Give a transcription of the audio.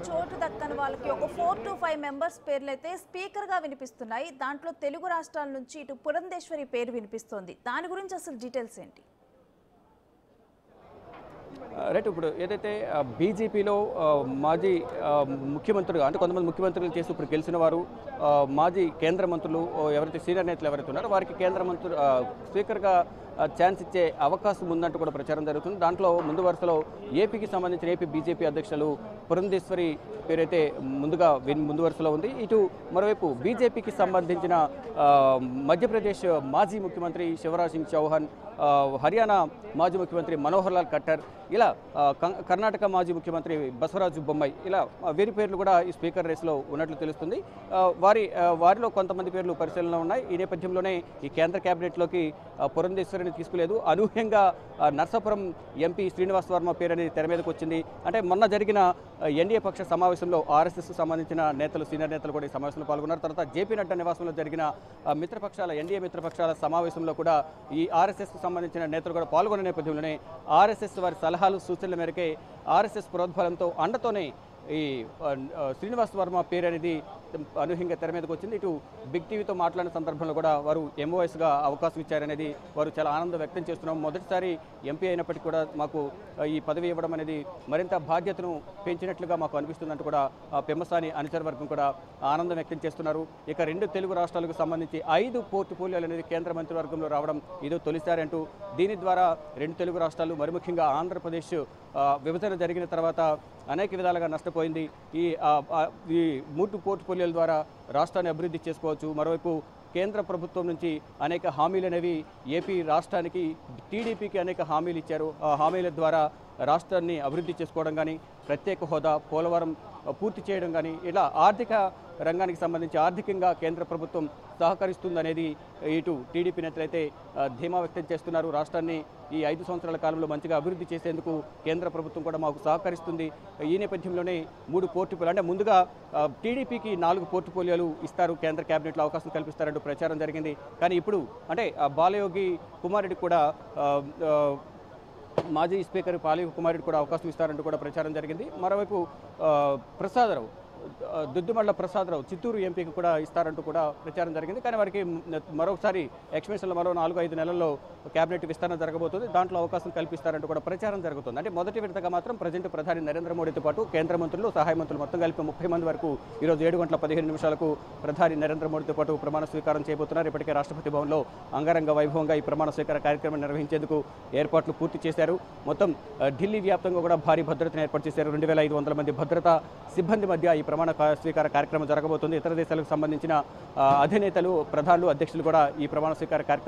చోటు దక్కని వాళ్ళకి ఒక 4 to 5 మెంబర్స్ పేర్లైతే స్పీకర్గా వినిపిస్తున్నాయి. దాంట్లో తెలుగు రాష్ట్రాల నుంచి ఇటు పురంధేశ్వరి పేరు వినిపిస్తోంది. దాని గురించి అసలు డీటెయిల్స్ ఏంటి? రైట్. ఇప్పుడు ఏదైతే బీజేపీలో మాజీ ముఖ్యమంత్రులుగా అంటే కొంతమంది ముఖ్యమంత్రులు చేసి ఇప్పుడు గెలిచిన వారు మాజీ కేంద్ర మంత్రులు ఎవరైతే సీనియర్ నేతలు ఎవరైతే ఉన్నారో వారికి కేంద్ర మంత్రి స్పీకర్గా ఛాన్స్ ఇచ్చే అవకాశం ఉందంటూ కూడా ప్రచారం జరుగుతుంది. దాంట్లో ముందు వరుసలో ఏపీకి సంబంధించిన ఏపీ బీజేపీ అధ్యక్షులు పురంధేశ్వరి పేరైతే ముందు వరుసలో ఉంది. ఇటు మరోవైపు బీజేపీకి సంబంధించిన మధ్యప్రదేశ్ మాజీ ముఖ్యమంత్రి శివరాజ్ సింగ్ చౌహాన్, హర్యానా మాజీ ముఖ్యమంత్రి మనోహర్ లాల్ ఖట్టర్, ఇలా కర్ణాటక మాజీ ముఖ్యమంత్రి బసవరాజు బొమ్మాయి, ఇలా వీరి పేర్లు కూడా ఈ స్పీకర్ రేసులో ఉన్నట్లు తెలుస్తుంది. వారిలో కొంతమంది పేర్లు పరిశీలనలో ఉన్నాయి. ఈ నేపథ్యంలోనే ఈ కేంద్ర కేబినెట్లోకి పురంధేశ్వరిని తీసుకులేదు. అనూహ్యంగా నర్సాపురం ఎంపీ శ్రీనివాస్ వర్మ పేరు అనేది తెర మీదకి వచ్చింది. అంటే మొన్న జరిగిన ఎన్డీఏ పక్ష సమావేశంలో ఆర్ఎస్ఎస్ సంబంధించిన నేతలు, సీనియర్ నేతలు కూడా ఈ సమావేశంలో పాల్గొన్నారు. తర్వాత జేపీ నడ్డా నివాసంలో జరిగిన మిత్రపక్షాల ఎన్డీఏ మిత్రపక్షాల సమావేశంలో కూడా ఈ ఆర్ఎస్ఎస్కు సంబంధించిన నేతలు కూడా పాల్గొన్న నేపథ్యంలోనే ఆర్ఎస్ఎస్ వారి సలహాలు సూచనల మేరకే ఆర్ఎస్ఎస్ ప్రోద్బలంతో అండతోనే ఈ శ్రీనివాస్ వర్మ పేరు అనేది అనూహ్యంగా తెర మీదకి వచ్చింది. ఇటు బిగ్ టీవీతో మాట్లాడిన సందర్భంలో కూడా వారు ఎంఓఎస్గా అవకాశం ఇచ్చారనేది వారు చాలా ఆనందం వ్యక్తం చేస్తున్నాం. మొదటిసారి ఎంపీ అయినప్పటికీ కూడా మాకు ఈ పదవి ఇవ్వడం అనేది మరింత బాధ్యతను పెంచినట్లుగా మాకు అనిపిస్తుందంటూ కూడా పెమ్మసాని అనుచర వర్గం కూడా ఆనందం వ్యక్తం చేస్తున్నారు. ఇక 2 తెలుగు రాష్ట్రాలకు సంబంధించి 5 పోర్టుఫోలియోలు అనేది కేంద్ర మంత్రివర్గంలో రావడం ఇదో తొలిసారి అంటూ, దీని ద్వారా 2 తెలుగు రాష్ట్రాలు, మరి ముఖ్యంగా ఆంధ్రప్రదేశ్ విభజన జరిగిన తర్వాత అనేక విధాలుగా నష్టపోయింది. ఈ 3 పోర్టుఫోలియోల ద్వారా రాష్ట్రాన్ని అభివృద్ధి చేసుకోవచ్చు. మరోవైపు కేంద్ర ప్రభుత్వం నుంచి అనేక హామీలు అనేవి ఏపీ రాష్ట్రానికి, టీడీపీకి అనేక హామీలు ఇచ్చారు. ఆ హామీల ద్వారా రాష్ట్రాన్ని అభివృద్ధి చేసుకోవడం కానీ, ప్రత్యేక హోదా, పోలవరం పూర్తి చేయడం కానీ, ఇలా ఆర్థిక రంగానికి సంబంధించి ఆర్థికంగా కేంద్ర ప్రభుత్వం సహకరిస్తుందనేది ఇటు టీడీపీ నేతలైతే ధీమా వ్యక్తం చేస్తున్నారు. రాష్ట్రాన్ని ఈ 5 సంవత్సరాల కాలంలో మంచిగా అభివృద్ధి చేసేందుకు కేంద్ర ప్రభుత్వం కూడా మాకు సహకరిస్తుంది. ఈ నేపథ్యంలోనే 3 పోర్టుఫోలియోలు, అంటే ముందుగా టీడీపీకి 4 పోర్టుఫోలియోలు ఇస్తారు, కేంద్ర కేబినెట్లో అవకాశం కల్పిస్తారంటూ ప్రచారం జరిగింది. కానీ ఇప్పుడు అంటే బాలయోగి కుమారుడికి కూడా మాజీ స్పీకర్ బాలయోగి కుమారుడికి కూడా అవకాశం ఇస్తారంటూ కూడా ప్రచారం జరిగింది. మరోవైపు ప్రసాదరావు, దుద్దుమళ్ళ ప్రసాదరావు చిత్తూరు ఎంపీకి కూడా ఇస్తారంటూ కూడా ప్రచారం జరిగింది. కానీ వారికి మరొకసారి ఎక్స్టెన్షన్లో మరో 4-5 నెలల్లో కేబినెట్ విస్తరణ జరగబోతుంది. దాంట్లో అవకాశం కల్పిస్తారంటూ కూడా ప్రచారం జరుగుతుంది. అంటే మొదటి విడతగా మాత్రం ప్రజెంట్ ప్రధాని నరేంద్ర మోడీతో పాటు కేంద్ర మంత్రులు, సహాయ మంత్రులు మొత్తం కలిపి 30 మంది వరకు ఈరోజు 7:15 ప్రధాని నరేంద్ర మోడీతో పాటు ప్రమాణ స్వీకారం చేయబోతున్నారు. ఇప్పటికే రాష్ట్రపతి భవన్లో అంగరంగ వైభవంగా ఈ ప్రమాణ స్వీకార కార్యక్రమం నిర్వహించేందుకు ఏర్పాట్లు పూర్తి చేశారు. మొత్తం ఢిల్లీ వ్యాప్తంగా కూడా భారీ భద్రతను ఏర్పాటు చేశారు. 2500 మంది భద్రతా సిబ్బంది మధ్య ఈ ప్రమాణ స్వీకార కార్యక్రమం జరగబోతుంది. ఇతర దేశాలకు సంబంధించిన అధినేతలు, ప్రధానులు, అధ్యక్షులు కూడా ఈ ప్రమాణ స్వీకార కార్యక్రమం